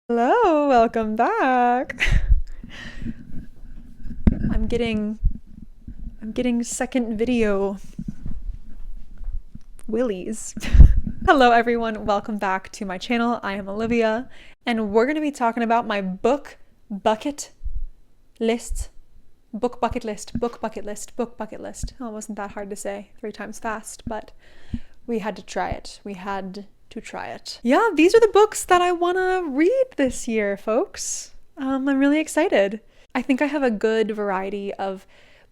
Hello, welcome back. I'm getting second video willies. Hello everyone, welcome back to my channel. I am Olivia, and we're going to be talking about my book bucket list. Book bucket list, book bucket list, book bucket list. Oh, it wasn't that hard to say 3 times fast, but we had to try it. Yeah, these are the books that I want to read this year, folks. I'm really excited. I think I have a good variety of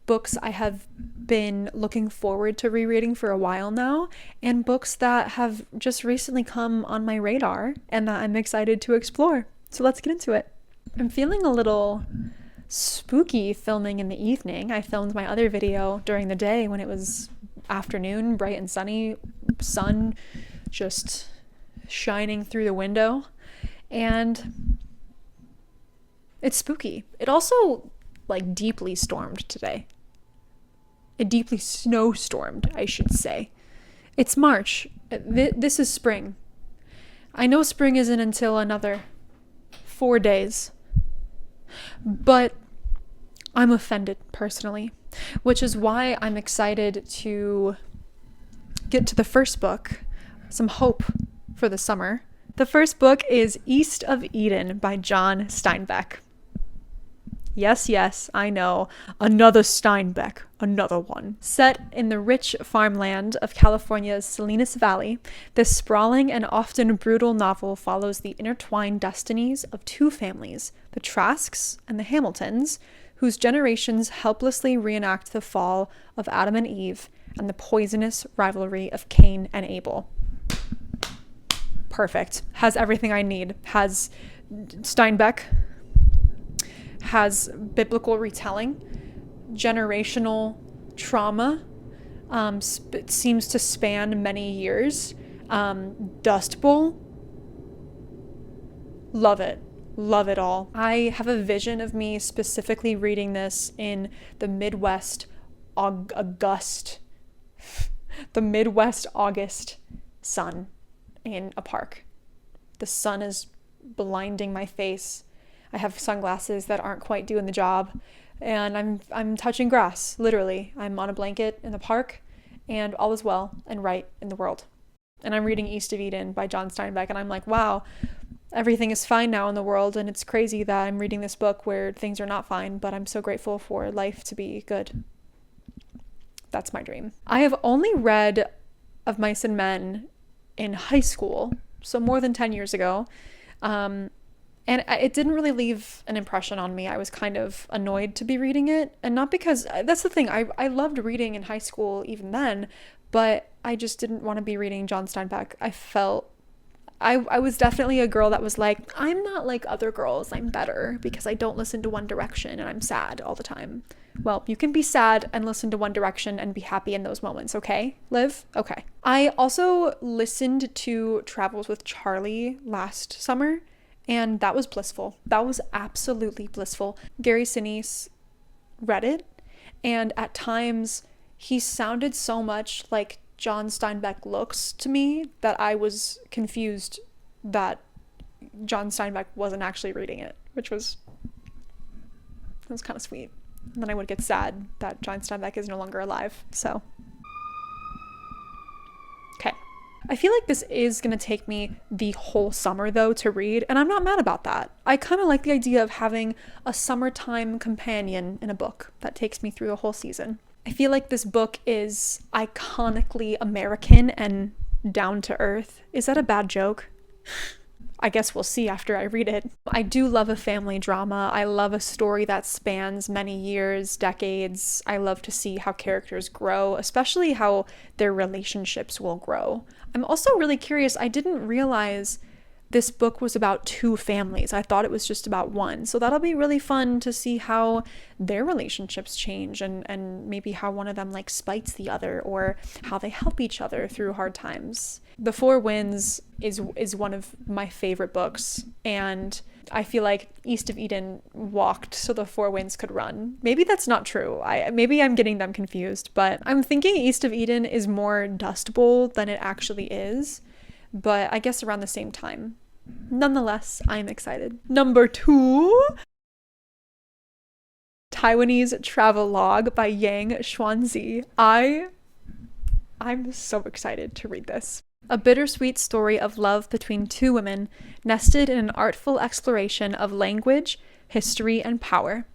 books I have been looking forward to rereading for a while now, and books that have just recently come on my radar and that I'm excited to explore. So let's get into it. I'm feeling a little spooky filming in the evening. I filmed my other video during the day when it was afternoon, bright and sunny, sun just shining through the window, and it's spooky. It also deeply stormed today. It deeply snowstormed, I should say. It's March. This is spring. I know spring isn't until another 4 days, but I'm offended personally, which is why I'm excited to get to the first book, some hope for the summer. The first book is East of Eden by John Steinbeck. Yes, I know. Another Steinbeck. Another one. Set in the rich farmland of California's Salinas Valley, this sprawling and often brutal novel follows the intertwined destinies of 2 families, the Trasks and the Hamiltons, whose generations helplessly reenact the fall of Adam and Eve and the poisonous rivalry of Cain and Abel. Perfect. Has everything I need. Has Steinbeck, has biblical retelling, generational trauma, seems to span many years, Dust Bowl. Love it all. I have a vision of me specifically reading this in the Midwest August sun in a park. The sun is blinding my face. I have sunglasses that aren't quite doing the job, and I'm touching grass, literally. I'm on a blanket in the park, and all is well and right in the world. And I'm reading East of Eden by John Steinbeck, and I'm like, wow, everything is fine now in the world, and it's crazy that I'm reading this book where things are not fine, but I'm so grateful for life to be good. That's my dream. I have only read Of Mice and Men in high school, so more than 10 years ago. And it didn't really leave an impression on me. I was kind of annoyed to be reading it. And not because, that's the thing, I loved reading in high school even then, but I just didn't want to be reading John Steinbeck. I was definitely a girl that was like, I'm not like other girls, I'm better because I don't listen to One Direction and I'm sad all the time. Well, you can be sad and listen to One Direction and be happy in those moments, okay, Liv? Okay. I also listened to Travels with Charlie last summer, and that was blissful. That was absolutely blissful. Gary Sinise read it, and at times he sounded so much like John Steinbeck looks to me that I was confused that John Steinbeck wasn't actually reading it, which was kind of sweet. And then I would get sad that John Steinbeck is no longer alive. So, okay. I feel like this is going to take me the whole summer, though, to read, and I'm not mad about that. I kind of like the idea of having a summertime companion in a book that takes me through the whole season. I feel like this book is iconically American and down to earth. Is that a bad joke? I guess we'll see after I read it. I do love a family drama. I love a story that spans many years, decades. I love to see how characters grow, especially how their relationships will grow. I'm also really curious. I didn't realize this book was about 2 families. I thought it was just about one. So that'll be really fun to see how their relationships change and maybe how one of them spites the other, or how they help each other through hard times. The Four Winds is one of my favorite books, and I feel like East of Eden walked so the Four Winds could run. Maybe that's not true. Maybe I'm getting them confused, but I'm thinking East of Eden is more Dust Bowl than it actually is, but I guess around the same time. Nonetheless, I am excited. Number 2, Taiwanese Travelogue by Yáng Shuāng-zǐ. I'm so excited to read this. A bittersweet story of love between two women, nested in an artful exploration of language, history, and power.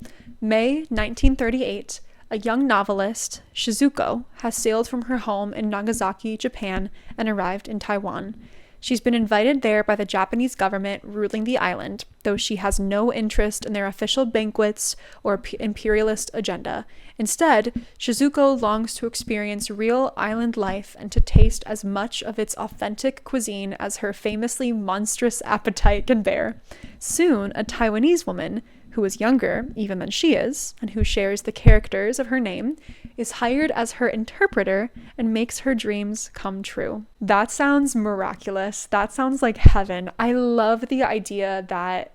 May 1938, a young novelist, Shizuko, has sailed from her home in Nagasaki, Japan, and arrived in Taiwan. She's been invited there by the Japanese government ruling the island, though she has no interest in their official banquets or imperialist agenda. Instead, Shizuko longs to experience real island life and to taste as much of its authentic cuisine as her famously monstrous appetite can bear. Soon, a Taiwanese woman, who is younger even than she is, and who shares the characters of her name, is hired as her interpreter and makes her dreams come true. That sounds miraculous. That sounds like heaven. I love the idea that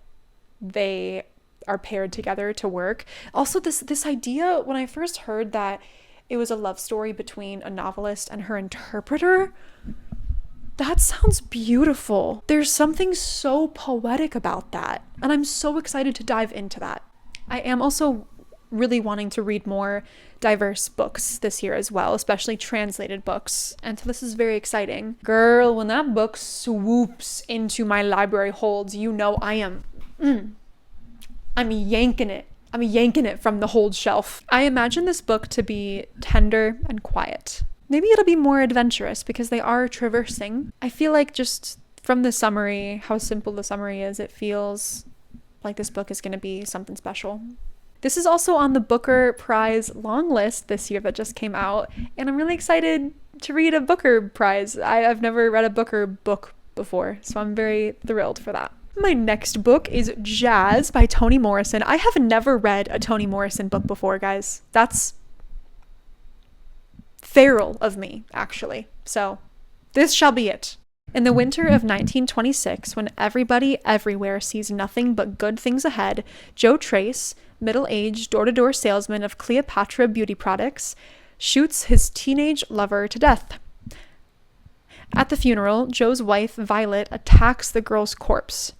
they are paired together to work. Also, this idea, when I first heard that it was a love story between a novelist and her interpreter, that sounds beautiful. There's something so poetic about that, and I'm so excited to dive into that. I am also really wanting to read more diverse books this year as well, especially translated books, and so this is very exciting. Girl, when that book swoops into my library holds, you know I'm yanking it. I'm yanking it from the hold shelf. I imagine this book to be tender and quiet. Maybe it'll be more adventurous because they are traversing. I feel like just from the summary, how simple the summary is, it feels like this book is going to be something special. This is also on the Booker Prize long list this year that just came out, and I'm really excited to read a Booker Prize. I've never read a Booker book before, so I'm very thrilled for that. My next book is Jazz by Toni Morrison. I have never read a Toni Morrison book before, guys. That's feral of me, actually. So this shall be it. In the winter of 1926, when everybody everywhere sees nothing but good things ahead, Joe Trace, middle-aged door-to-door salesman of Cleopatra beauty products, shoots his teenage lover to death. At the funeral, Joe's wife, Violet, attacks the girl's corpse.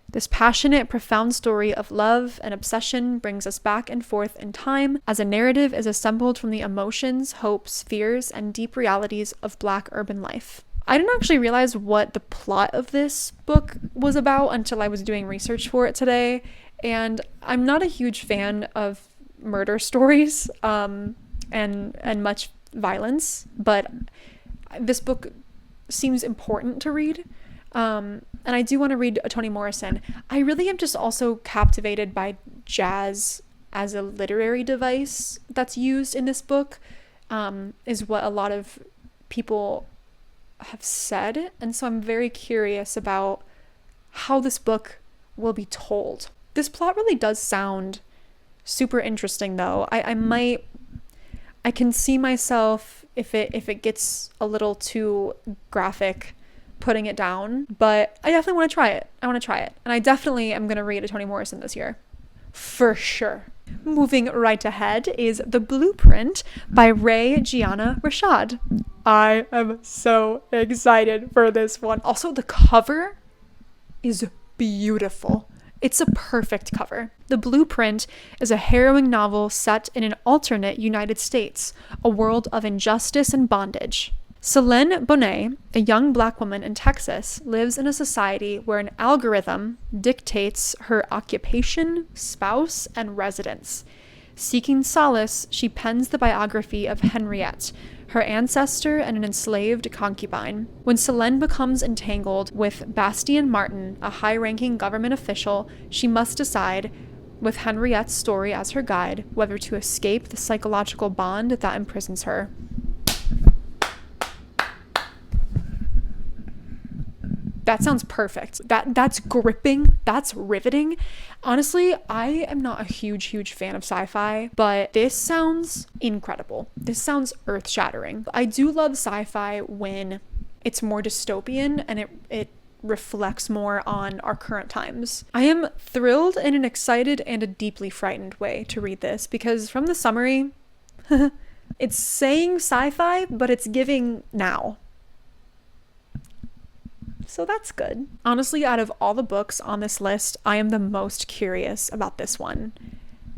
This passionate, profound story of love and obsession brings us back and forth in time as a narrative is assembled from the emotions, hopes, fears, and deep realities of Black urban life. I didn't actually realize what the plot of this book was about until I was doing research for it today, and I'm not a huge fan of murder stories and much violence, but this book seems important to read. And I do want to read a Toni Morrison. I really am just also captivated by jazz as a literary device that's used in this book, is what a lot of people have said. And so I'm very curious about how this book will be told. This plot really does sound super interesting, though. I can see myself, if it gets a little too graphic, putting it down, but I definitely want to try it. And I definitely am going to read a Toni Morrison this year. For sure. Moving right ahead is The Blueprint by Giana, Rashad. I am so excited for this one. Also, the cover is beautiful. It's a perfect cover. The Blueprint is a harrowing novel set in an alternate United States, a world of injustice and bondage. Selene Bonet, a young Black woman in Texas, lives in a society where an algorithm dictates her occupation, spouse, and residence. Seeking solace, she pens the biography of Henriette, her ancestor and an enslaved concubine. When Selene becomes entangled with Bastian Martin, a high-ranking government official, she must decide, with Henriette's story as her guide, whether to escape the psychological bond that imprisons her. That sounds perfect. That's gripping. That's riveting. Honestly, I am not a huge fan of sci-fi, but this sounds incredible. This sounds earth-shattering. I do love sci-fi when it's more dystopian and it reflects more on our current times. I am thrilled in an excited and a deeply frightened way to read this because from the summary, it's saying sci-fi, but it's giving now. So that's good. Honestly, out of all the books on this list, I am the most curious about this one,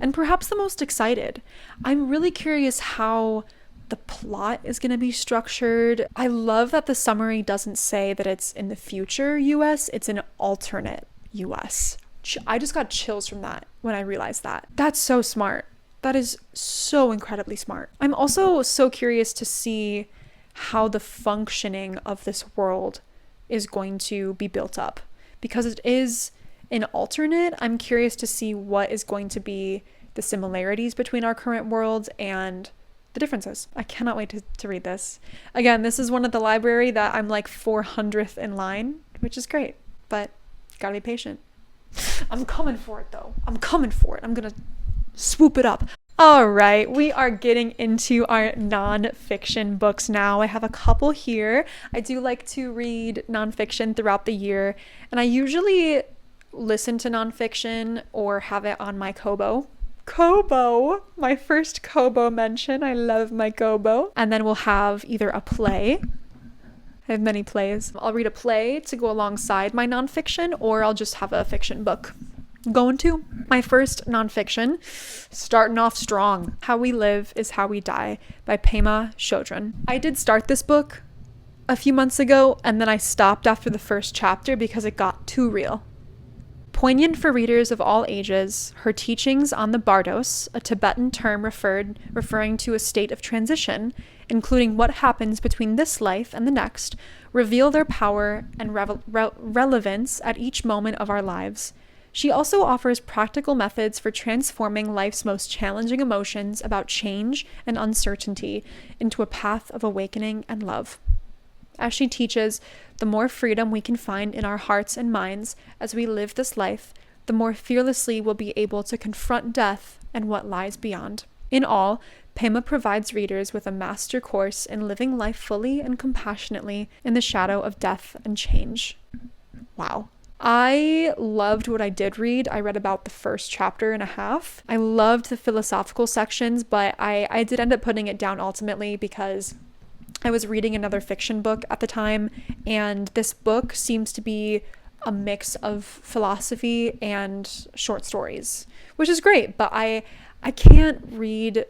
and perhaps the most excited. I'm really curious how the plot is going to be structured. I love that the summary doesn't say that it's in the future US, it's an alternate US. I just got chills from that when I realized that. That's so smart. That is so incredibly smart. I'm also so curious to see how the functioning of this world is going to be built up. Because it is an alternate, I'm curious to see what is going to be the similarities between our current world and the differences. I cannot wait to read this. Again, this is one at the library that I'm like 400th in line, which is great, but gotta be patient. I'm coming for it though. I'm coming for it. I'm gonna swoop it up. All right, we are getting into our nonfiction books now. I have a couple here. I do like to read nonfiction throughout the year, and I usually listen to nonfiction or have it on my Kobo. Kobo, my first Kobo mention. I love my Kobo. And then we'll have either a play. I have many plays. I'll read a play to go alongside my nonfiction, or I'll just have a fiction book going to. My first nonfiction, starting off strong. How We Live is How We Die by Pema Chödrön. I did start this book a few months ago, and then I stopped after the first chapter because it got too real. Poignant for readers of all ages, her teachings on the bardos, a Tibetan term referring to a state of transition, including what happens between this life and the next, reveal their power and relevance at each moment of our lives. She also offers practical methods for transforming life's most challenging emotions about change and uncertainty into a path of awakening and love. As she teaches, the more freedom we can find in our hearts and minds as we live this life, the more fearlessly we'll be able to confront death and what lies beyond. In all, Pema provides readers with a master course in living life fully and compassionately in the shadow of death and change. Wow. I loved what I did read. I read about the first chapter and a half. I loved the philosophical sections, but I did end up putting it down ultimately because I was reading another fiction book at the time, and this book seems to be a mix of philosophy and short stories, which is great, but I can't read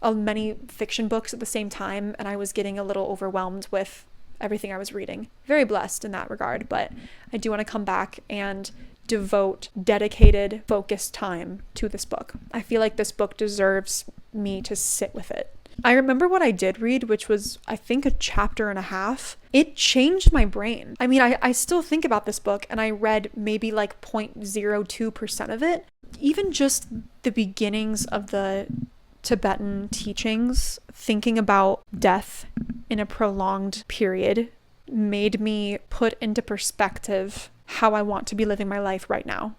many fiction books at the same time, and I was getting a little overwhelmed with everything I was reading. Very blessed in that regard, but I do want to come back and devote dedicated, focused time to this book. I feel like this book deserves me to sit with it. I remember what I did read, which was, I think, a chapter and a half. It changed my brain. I mean, I still think about this book, and I read maybe like 0.02% of it. Even just the beginnings of the Tibetan teachings, thinking about death in a prolonged period, made me put into perspective how I want to be living my life right now.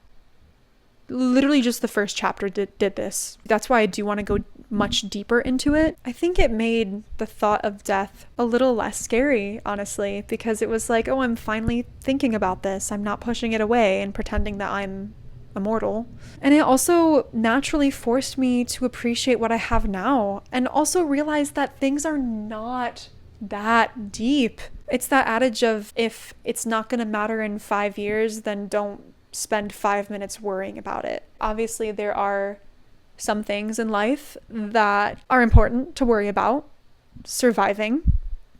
Literally just the first chapter did this. That's why I do want to go much deeper into it. I think it made the thought of death a little less scary, honestly, because it was like, oh, I'm finally thinking about this. I'm not pushing it away and pretending that I'm immortal. And it also naturally forced me to appreciate what I have now, and also realize that things are not that deep. It's that adage of, if it's not going to matter in 5 years, then don't spend 5 minutes worrying about it. Obviously, there are some things in life that are important to worry about, surviving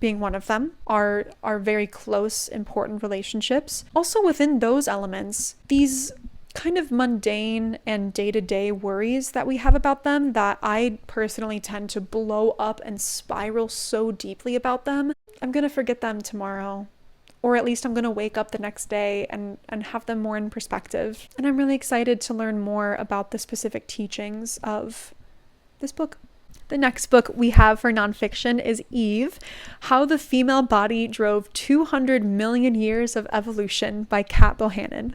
being one of them, are very close, important relationships. Also within those elements, these kind of mundane and day-to-day worries that we have about them, that I personally tend to blow up and spiral so deeply about them, I'm gonna forget them tomorrow. Or at least I'm going to wake up the next day and have them more in perspective. And I'm really excited to learn more about the specific teachings of this book. The next book we have for nonfiction is Eve, How the Female Body Drove 200 Million Years of Evolution by Cat Bohannon.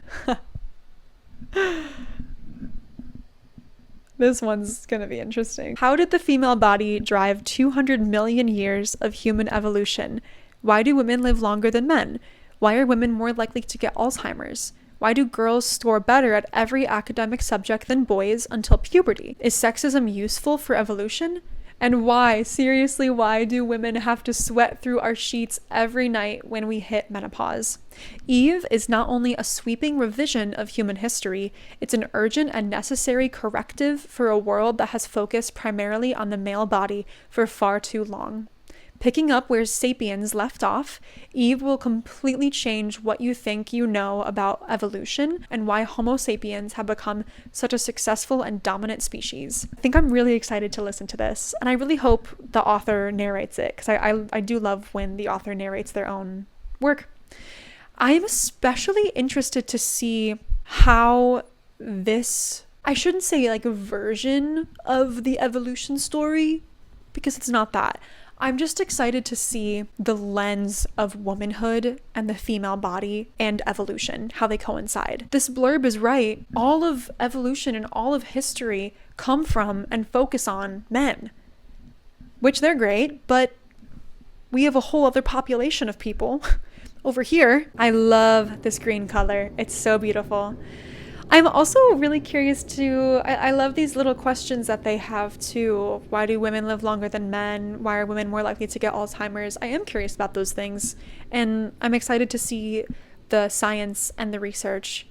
This one's going to be interesting. How did the female body drive 200 million years of human evolution? Why do women live longer than men? Why are women more likely to get Alzheimer's? Why do girls score better at every academic subject than boys until puberty? Is sexism useful for evolution? And why, seriously, why do women have to sweat through our sheets every night when we hit menopause? Eve is not only a sweeping revision of human history, it's an urgent and necessary corrective for a world that has focused primarily on the male body for far too long. Picking up where Sapiens left off, Eve will completely change what you think you know about evolution and why Homo sapiens have become such a successful and dominant species. I think I'm really excited to listen to this, and I really hope the author narrates it, because I do love when the author narrates their own work. I am especially interested to see how this, I shouldn't say like a version of the evolution story, because it's not that. I'm just excited to see the lens of womanhood and the female body and evolution, how they coincide. This blurb is right. All of evolution and all of history come from and focus on men, which they're great, but we have a whole other population of people over here. I love this green color. It's so beautiful. I'm also really curious to, I love these little questions that they have too. Why do women live longer than men? Why are women more likely to get Alzheimer's? I am curious about those things, and I'm excited to see the science and the research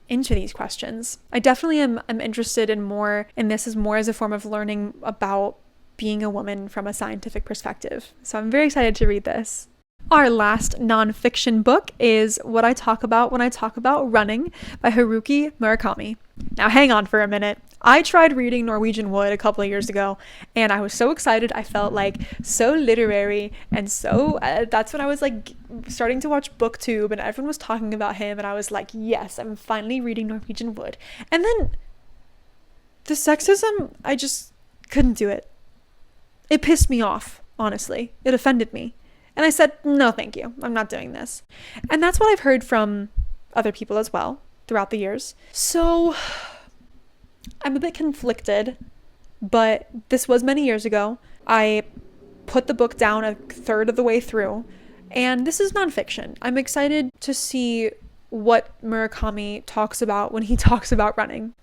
into these questions. I definitely am interested in more, and this is more as a form of learning about being a woman from a scientific perspective. So I'm very excited to read this. Our last nonfiction book is What I Talk About When I Talk About Running by Haruki Murakami. Now hang on for a minute. I tried reading Norwegian Wood a couple of years ago, and I was so excited. I felt like so literary, and so that's when I was like starting to watch BookTube, and everyone was talking about him, and I was like, yes, I'm finally reading Norwegian Wood. And then the sexism, I just couldn't do it. It pissed me off, honestly. It offended me. And I said, no, thank you. I'm not doing this. And that's what I've heard from other people as well throughout the years. So I'm a bit conflicted, but this was many years ago. I put the book down a third of the way through, and this is nonfiction. I'm excited to see what Murakami talks about when he talks about running.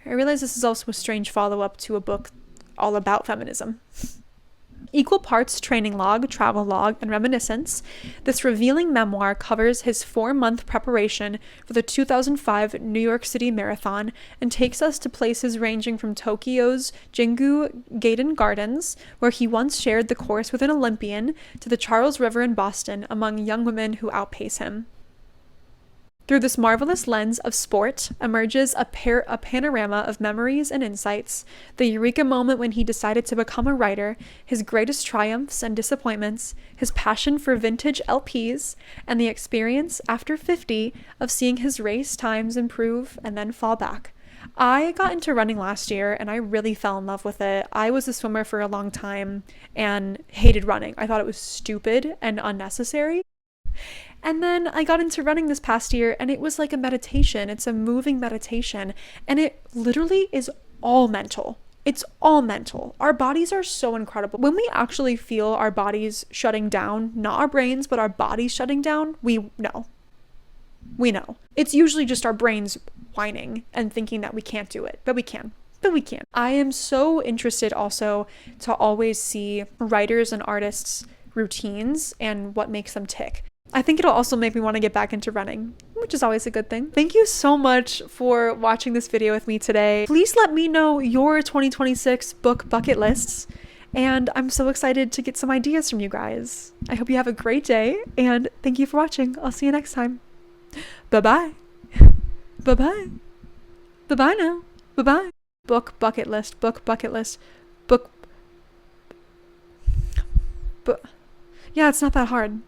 I realize this is also a strange follow-up to a book all about feminism. Equal parts training log, travelogue, and reminiscence, this revealing memoir covers his 4-month preparation for the 2005 New York City Marathon and takes us to places ranging from Tokyo's Jingu Gaiden Gardens, where he once shared the course with an Olympian, to the Charles River in Boston among young women who outpace him. Through this marvelous lens of sport emerges a panorama of memories and insights, the eureka moment when he decided to become a writer, his greatest triumphs and disappointments, his passion for vintage LPs, and the experience, after 50, of seeing his race times improve and then fall back. I got into running last year, and I really fell in love with it. I was a swimmer for a long time and hated running. I thought it was stupid and unnecessary. And then I got into running this past year, and it was like a meditation. It's a moving meditation, and it literally is all mental. It's all mental. Our bodies are so incredible. When we actually feel our bodies shutting down, not our brains, but our bodies shutting down, we know. We know. It's usually just our brains whining and thinking that we can't do it, but we can. But we can. I am so interested also to always see writers and artists' routines and what makes them tick. I think it'll also make me want to get back into running, which is always a good thing. Thank you so much for watching this video with me today. Please let me know your 2026 book bucket lists, and I'm so excited to get some ideas from you guys. I hope you have a great day, and thank you for watching. I'll see you next time. Bye-bye. Bye-bye. Bye-bye now. Bye-bye. Book bucket list. Book bucket list. Book. Yeah, it's not that hard.